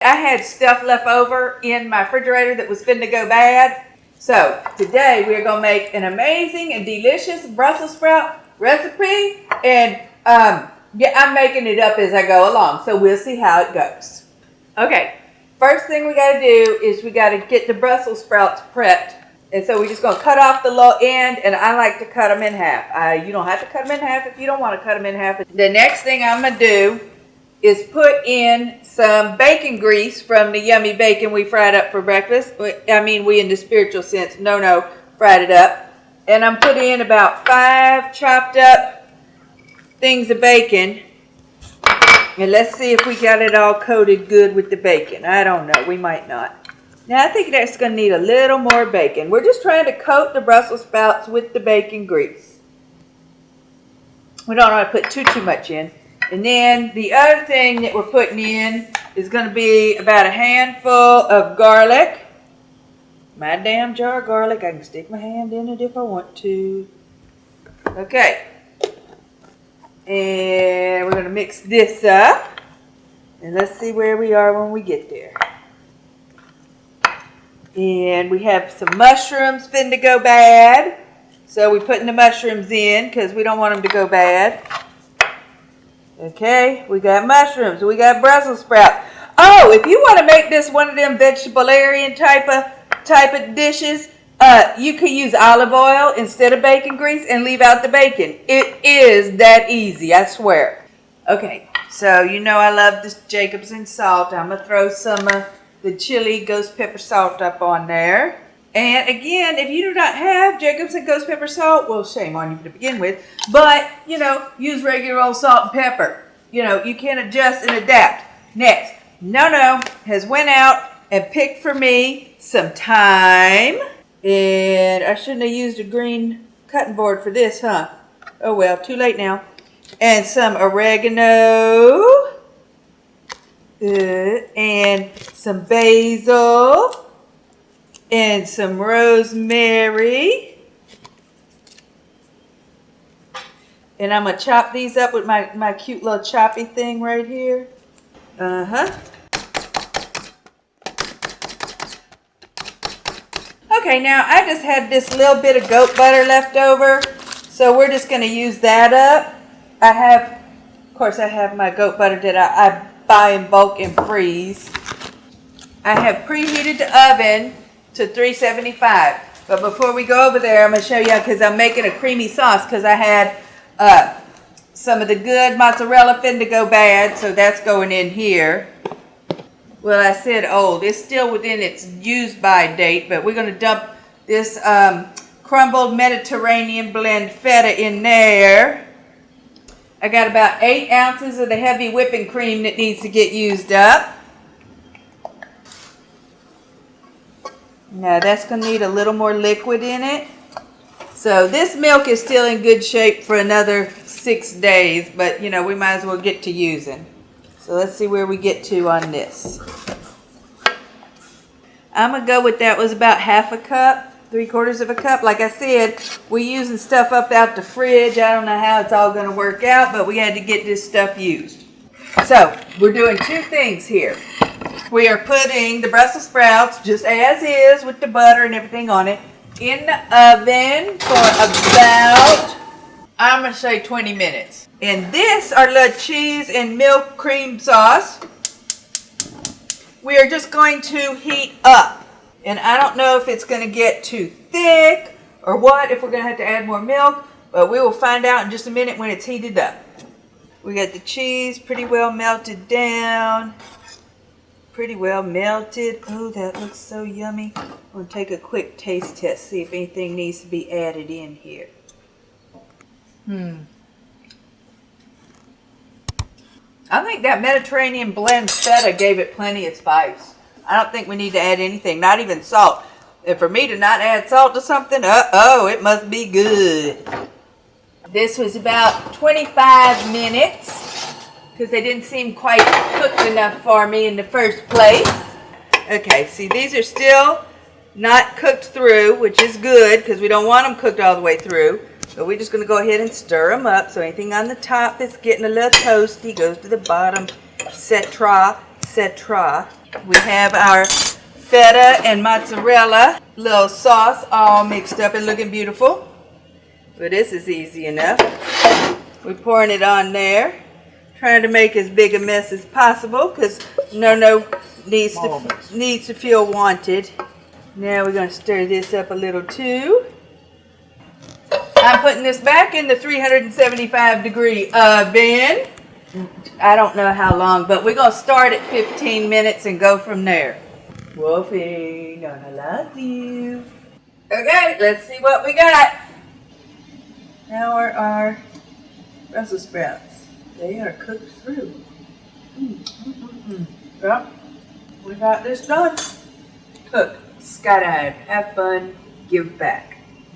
I had stuff left over in my refrigerator that was finna go bad. So today we're gonna make an amazing and delicious Brussels sprout recipe. And yeah, I'm making it up as I go along. So we'll see how it goes. Okay, first thing we gotta do is we gotta get the Brussels sprouts prepped. And so we're just gonna cut off the low end, and I like to cut them in half. You don't have to cut them in half if you don't want to cut them in half. The next thing I'm gonna do is put in some bacon grease from the yummy bacon we fried up for breakfast. I mean, we in the spiritual sense, no, fried it up. And I'm putting in about 5 chopped up things of bacon. And let's see if we got it all coated good with the bacon. I don't know, we might not. Now I think that's gonna need a little more bacon. We're just trying to coat the Brussels sprouts with the bacon grease. We don't want to put too much in. And then the other thing that we're putting in is going to be about a handful of garlic. My damn jar of garlic. I can stick my hand in it if I want to. Okay. And we're going to mix this up. And let's see where we are when we get there. And we have some mushrooms finna go bad. So we're putting the mushrooms in because we don't want them to go bad. Okay, we got mushrooms, we got Brussels sprouts. Oh, if you want to make this one of them vegetarian type of dishes, you could use olive oil instead of bacon grease and leave out the bacon. It is that easy, I swear. Okay, so you know I love this Jacobsen salt. I'm going to throw some of the chili ghost pepper salt up on there. And again, if you do not have Jacobsen ghost pepper salt, well, shame on you to begin with. But, you know, use regular old salt and pepper. You know, you can adjust and adapt. Next, Nonna has went out and picked for me some thyme. And I shouldn't have used a green cutting board for this, huh? Oh well, too late now. And some oregano. And some basil. And some rosemary. And I'm going to chop these up with my cute little choppy thing right here. Okay, now I just had this little bit of goat butter left over. So we're just going to use that up. Of course I have my goat butter that I buy in bulk and freeze. I have preheated the oven to 375. But before we go over there, I'm going to show you because I'm making a creamy sauce because I had some of the good mozzarella finna go bad, so that's going in here. Well, I said old. It's still within its use by date, but we're going to dump this crumbled Mediterranean blend feta in there. I got about 8 ounces of the heavy whipping cream that needs to get used up. Now that's going to need a little more liquid in it. So this milk is still in good shape for another 6 days, but you know, we might as well get to using. So let's see where we get to on this. I'm going to go with that was about half a cup, 3/4 of a cup. Like I said, we're using stuff up out the fridge. I don't know how it's all going to work out, but we had to get this stuff used. So we're doing 2 things here. We are putting the Brussels sprouts, just as is, with the butter and everything on it, in the oven for about, I'm going to say 20 minutes. And this, our little cheese and milk cream sauce, we are just going to heat up. And I don't know if it's going to get too thick or what, if we're going to have to add more milk, but we will find out in just a minute when it's heated up. We got the cheese pretty well melted down. Pretty well melted. Oh, that looks so yummy. I'm going to take a quick taste test, see if anything needs to be added in here. I think that Mediterranean blend feta gave it plenty of spice. I don't think we need to add anything, not even salt. And for me to not add salt to something, it must be good. This was about 25 minutes. Because they didn't seem quite cooked enough for me in the first place. Okay, see, these are still not cooked through, which is good because we don't want them cooked all the way through. But we're just going to go ahead and stir them up. So anything on the top that's getting a little toasty goes to the bottom, etc., etc. We have our feta and mozzarella little sauce all mixed up and looking beautiful. But this is easy enough. We're pouring it on there. Trying to make as big a mess as possible because Nonna needs to feel wanted. Now we're going to stir this up a little too. I'm putting this back in the 375-degree oven. I don't know how long, but we're going to start at 15 minutes and go from there. Wolfie, Nonna loves you. Okay, let's see what we got. Now are our Brussels sprouts. They are cooked through. Well, we got this done. Cook, skydive, have fun, give back.